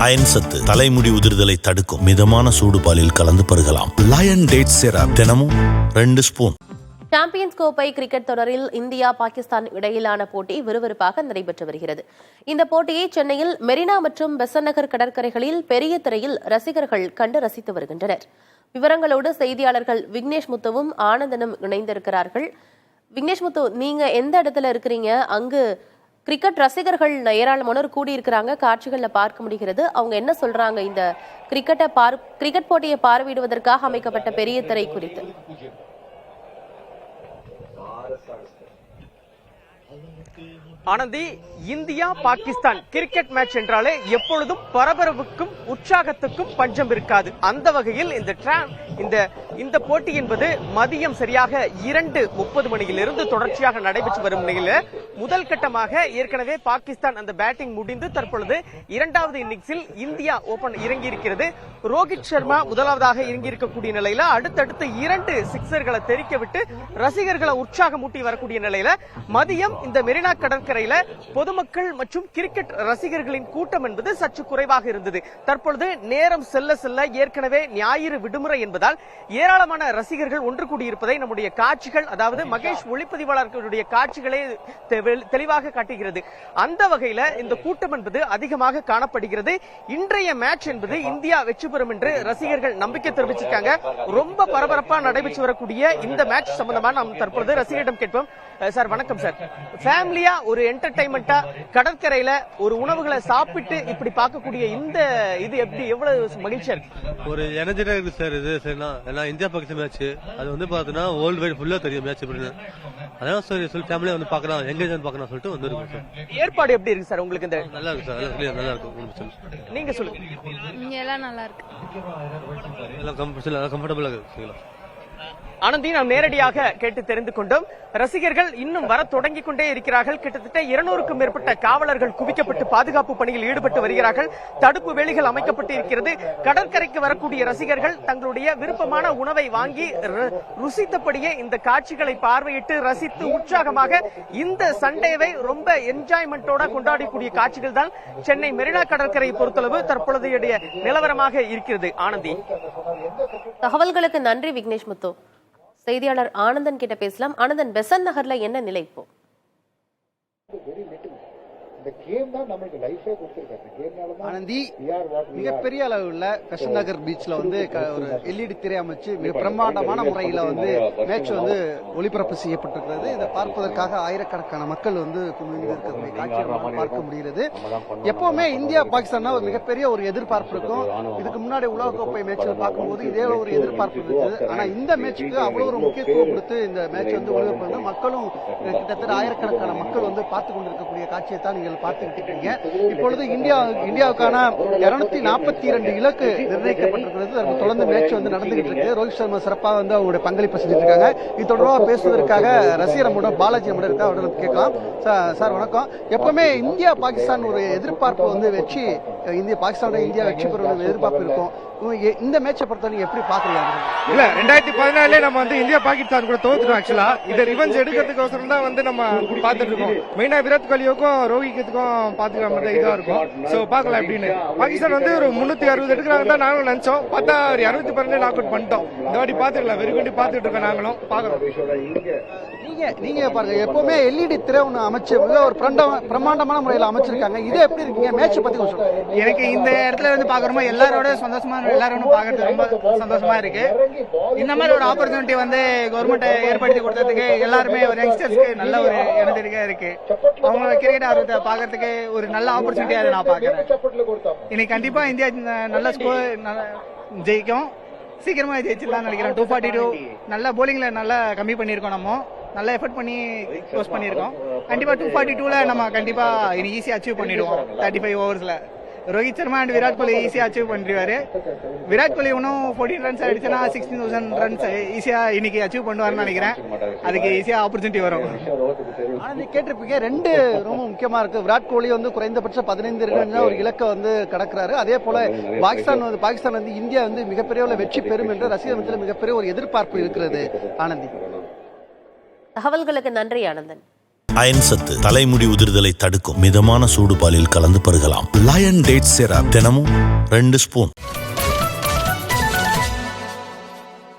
Iron சத்து தலைமுடி உதிர்தலை தடுக்கும். மிதமான சூடுபாலில் கலந்து பருகலாம். லயன் டேட் சிரப் தினமும் 2 ஸ்பூன். சாம்பியன்ஸ் கோப்பை கிரிக்கெட் தொடரில் இந்தியா பாகிஸ்தான் இடையிலான போட்டி விறுவிறுப்பாக நடைபெற்று வருகிறது. இந்த போட்டியை சென்னையில் மெரினா மற்றும் பெசன்ட் நகர் கடற்கரைகளில் பெரிய திரையில் ரசிகர்கள் கண்டு ரசித்து வருகின்றனர். விவரங்களோடு செய்தியாளர்கள் விக்னேஷ் முத்துவும் ஆனந்தனும் இணைந்திருக்கிறார்கள். விக்னேஷ் முத்து, நீங்க எந்த இடத்துல இருக்கிறீங்க? அங்கு கிரிக்கெட் ரசிகர்கள் ஏராளமானோர் கூடியிருக்கிறாங்க, காட்சிகள்ல பார்க்க முடிகிறது. அவங்க என்ன சொல்றாங்க இந்த கிரிக்கெட் போட்டியை பார்வையிடுவதற்காக அமைக்கப்பட்ட பெரிய திரை குறித்து? Anandhi, India Pakistan cricket match என்றாலே எப்பொழுதும் பரபரப்புக்கும் உற்சாகத்துக்கும் பஞ்சம் இருக்காது. அந்த வகையில் இந்த போட்டி என்பது மதியம் சரியாக 2:30 மணியிலிருந்து தொடர்ச்சியாக நடைபெற்று வரும் நிலையில் முதல் கட்டமாக ஏற்கனவே பாகிஸ்தான் அந்த பேட்டிங் முடிந்து தற்பொழுது இரண்டாவது இன்னிங்ஸில் இந்தியா ஓபன் இறங்கியிருக்கிறது. ரோஹித் சர்மா முதலாவதாக இறங்கியிருக்கக்கூடிய நிலையில அடுத்தடுத்து 2 சிக்ஸர்களை தெரிக்க விட்டு ரசிகர்களை உற்சாகமூட்டி வரக்கூடிய நிலையில மதியம் இந்த மெரினா கடற்கரையில பொதுமக்கள் மற்றும் கிரிக்கெட் ரசிகர்களின் கூட்டம் என்பது சற்று குறைவாக இருந்தது. தற்பொழுது நேரம் செல்ல செல்ல ஏற்கனவே ஞாயிறு விடுமுறை என்பதால் ஏராளமான ரசிகர்கள் ஒன்று கூடியிருப்பதை நம்முடைய காட்சிகள், அதாவது மகேஷ் ஒளிப்பதிவாளர்களுடைய காட்சிகளே தெளிவாக காட்டுகிறது. அந்த வகையில இந்த கூட்டம் என்பது அதிகமாக காணப்படுகிறது. இன்றைய மேட்ச் என்பது இந்தியா வெற்றி பெறும் என்று ரசிகர்கள் நம்பிக்கை தெரிவிச்சிருக்காங்க. ரொம்ப பரபரப்பா நடைபெற்று வரக்கூடிய இந்த மேட்ச் சம்பந்தமா நாம் தற்பொழுது ரசிகரிடம் கேட்போம். சார் வணக்கம் சார். ஃபேமிலியா ஒரு என்டர்டைன்மெண்டா கடற்கரையில ஒரு உணவுகளை சாப்பிட்டு இப்படி பார்க்கக்கூடிய இந்த இது எப்படி எவ்வளவு மகிழ்ச்சியா இருக்கு? ஒரு எனர்ஜெட்டிக் இருக்கு சார். இது சரினா இந்தியா பாகிஸ்தான் மேட்ச் அது வந்து பாத்தீங்கன்னா வேர்ல்டு வைட் ஃபுல்லா தெரியும் மேட்ச் அப்படின்னு. அதான் சார் சொல்லி ஃபேமிலியா வந்து பார்க்கலாம், எங்கேஜ் வந்து பார்க்கலாம் சொல்லிட்டு வந்துருக்கோம் சார். ஏற்பாடு எப்படி இருக்கு சார் உங்களுக்கு? இந்த நல்லா இருக்கு சார், நல்லா இருக்கு. நீங்க சொல்லுங்க. இங்க எல்லாம் நல்லா இருக்கு, எல்லாம் கம்ஃபர்டபுளா இருக்கு. ஆனந்தி, நாம் நேரடியாக கேட்டு தெரிந்து கொண்டோம். ரசிகர்கள் இன்னும் வர தொடங்கிக் கொண்டே இருக்கிறார்கள். கிட்டத்தட்ட 200க்கும் மேற்பட்ட காவலர்கள் குவிக்கப்பட்டு பாதுகாப்பு பணியில் ஈடுபட்டு வருகிறார்கள். தடுப்பு வேலிகள் அமைக்கப்பட்டு இருக்கிறது. கடற்கரைக்கு வரக்கூடிய ரசிகர்கள் தங்களுடைய விருப்பமான உணவை வாங்கி ருசித்தபடியே இந்த காட்சிகளை பார்வையிட்டு ரசித்து உற்சாகமாக இந்த சண்டேவை ரொம்ப என்ஜாய்மெண்டோட கொண்டாடக்கூடிய காட்சிகள் தான் சென்னை மெரினா கடற்கரையை பொறுத்தளவு தற்பொழுதைய நிலவரமாக இருக்கிறது. ஆனந்தி, தகவல்களுக்கு நன்றி விக்னேஷ் முத்து. செய்தியாளர் ஆனந்தன் கிட்ட பேசலாம். ஆனந்தன், பெசன்ட் நகர்ல என்ன நிலை இப்போ? ஆனந்தி, மிகப்பெரிய அளவுல பெசன்ட் நகர் பீச்ல வந்து ஒரு எல்இடி திரை அமைச்சு மிக பிரம்மாண்டமான முறையில வந்து மேட்ச் வந்து ஒளிபரப்பு செய்யப்பட்டிருக்கிறது. இதை பார்ப்பதற்காக ஆயிரக்கணக்கான மக்கள் வந்து இருக்கக்கூடிய காட்சியை பார்க்க முடிகிறது. எப்பவுமே இந்தியா பாகிஸ்தான் ஒரு மிகப்பெரிய ஒரு எதிர்பார்ப்பு இருக்கும். இதுக்கு முன்னாடி உலகக்கோப்பை மேட்ச்ல பார்க்கும்போது இதே ஒரு எதிர்பார்ப்பு இருந்தது. ஆனா இந்த மேட்சுக்கு அவ்வளவு ஒரு முக்கியத்துவம் கொடுத்து இந்த மேட்ச் வந்து ஒளிபரப்பு மக்களும் கிட்டத்தட்ட ஆயிரக்கணக்கான மக்கள் வந்து பார்த்து கொண்டிருக்கக்கூடிய காட்சியை தான் நீங்கள் பார்த்துக்கிட்டு இருக்கீங்க. இப்பொழுது இந்தியாவுக்கான 242 இலக்கு நிர்ணயிக்கப்பட்டிருக்கிறது. அதற்கு தொடர்ந்து மேட்ச் வந்து நடந்துகிட்டு இருக்கு. ரோஹித் சர்மா சிறப்பாக வந்து அவருடைய பங்களிப்பு செஞ்சுட்டு இருக்காங்க. இது தொடர்பாக பேசுவதற்காக ரசிகர் நம்முடன் பாலாஜி நம்முடன் இருக்கா, அவரிடம் கேட்கலாம். சார் வணக்கம். எப்பவுமே இந்தியா பாகிஸ்தான் ஒரு எதிர்பார்ப்பு வந்து பாகிஸ்தானோட இந்தியா வெற்றி பெறும் எதிர்பார்ப்பு இருக்கும். இந்த மேட்சை பொறுத்தவரை எப்படி பாக்குறீங்க? இல்ல, 2014 நம்ம வந்து இந்தியா பாகிஸ்தான் கூட தோத்துட்டோம். ஆக்சுவலா இதை ரிவெஞ்ச் எடுக்கிறதுக்கோசரம் தான் வந்து நம்ம பாத்துட்டு இருக்கோம். மெயினா விராட் கோலியோக்கும் ரோஹித்துக்கும் பாத்துக்கிற மாதிரி இதா இருக்கும். சோ பாக்கலாம் எப்படின்னு. பாகிஸ்தான் வந்து ஒரு 360 எடுக்கிறாங்க தான் நாங்களும் நினைச்சோம். பார்த்தா ஒரு 212 நாக் அவுட் பண்ணிட்டோம். இந்த வாட்டி பாத்துக்கலாம், வெறும் பாத்துட்டு இருக்கோம். நாங்களும் பாக்குறோம். நீங்க பாருங்க, எப்பவுமே எல்இடி திரை ஒண்ணு அமைச்சு ஒரு பிரம்மாண்டமான முறையில் அமைச்சிருக்காங்க. இது எப்படி இருக்கீங்க? மேட்ச் பத்தி கொஞ்சம். எனக்கு இந்த இடத்துல வந்து பாக்குறோம் எல்லாரோட சந்தோஷமா, எல்லாரும் பாக்குறது ரொம்ப சந்தோஷமா இருக்கு. இந்த மாதிரி ஒரு ஆப்பர்ச்சுனிட்டி வந்து கவர்மெண்ட் ஏற்படுத்தி கொடுத்ததுக்கு எல்லாருமே ஒரு யங்ஸ்டர்ஸ்க்கு நல்ல ஒரு எனர்ஜெட்டிக்கா இருக்கு. அவங்க கிரிக்கெட் ஆடுறத பாக்குறதுக்கு ஒரு நல்ல ஆப்பர்ச்சுனிட்டியா நான் பாக்குறேன். இன்னைக்கு கண்டிப்பா இந்தியா நல்ல ஸ்கோர் ஜெயிக்கும். சீக்கிரமா ஜெயிச்சிடலாம் நினைக்கிறேன். 242 நல்ல போலிங்ல நல்லா கம்மி பண்ணிருக்கோம். நம்ம நல்லா எஃபர்ட் பண்ணி க்ளோஸ் பண்ணிருக்கோம். கண்டிப்பா 242ல நம்ம கண்டிப்பா ஈஸியா அச்சீவ் பண்ணிடுவோம். 35 ஓவர்ஸ்ல ரோஹித் சர்மா அண்ட் விராட் கோலி ஈஸியா அச்சீவ் பண்ணிடுவாரு. விராட் கோலி இன்னும் 14 ரன்ஸ் அடிச்சுன்னா 16,000 ரன்ஸ் ஈஸியா இன்னைக்கு அச்சீவ் பண்ணுவாருன்னு நினைக்கிறேன். அதுக்கு ஈஸியா ஆப்பர்ச்சுனிட்டி வரும். ஆனா கேட்டிருப்பீங்க, 2 ரொம்ப முக்கியமா இருக்கு. விராட் கோலி வந்து குறைந்தபட்சம் 15 ரன் ஒரு இலக்கை வந்து கடக்கிறாரு. அதே போல பாகிஸ்தான் வந்து இந்தியா வந்து மிகப்பெரிய வெற்றி பெறும் என்று ரசிகர் மத்தியில் மிகப்பெரிய ஒரு எதிர்பார்ப்பு இருக்கிறது. ஆனந்தி, தகவல்களுக்கு நன்றி ஆனந்தன். அயன் சத்து, தலைமுடி உதிர்தலை தடுக்கும். மிதமான சூடு பாலில் கலந்து பருகலாம். லயன் டேட் சிரப் தினமும் 2 ஸ்பூன்.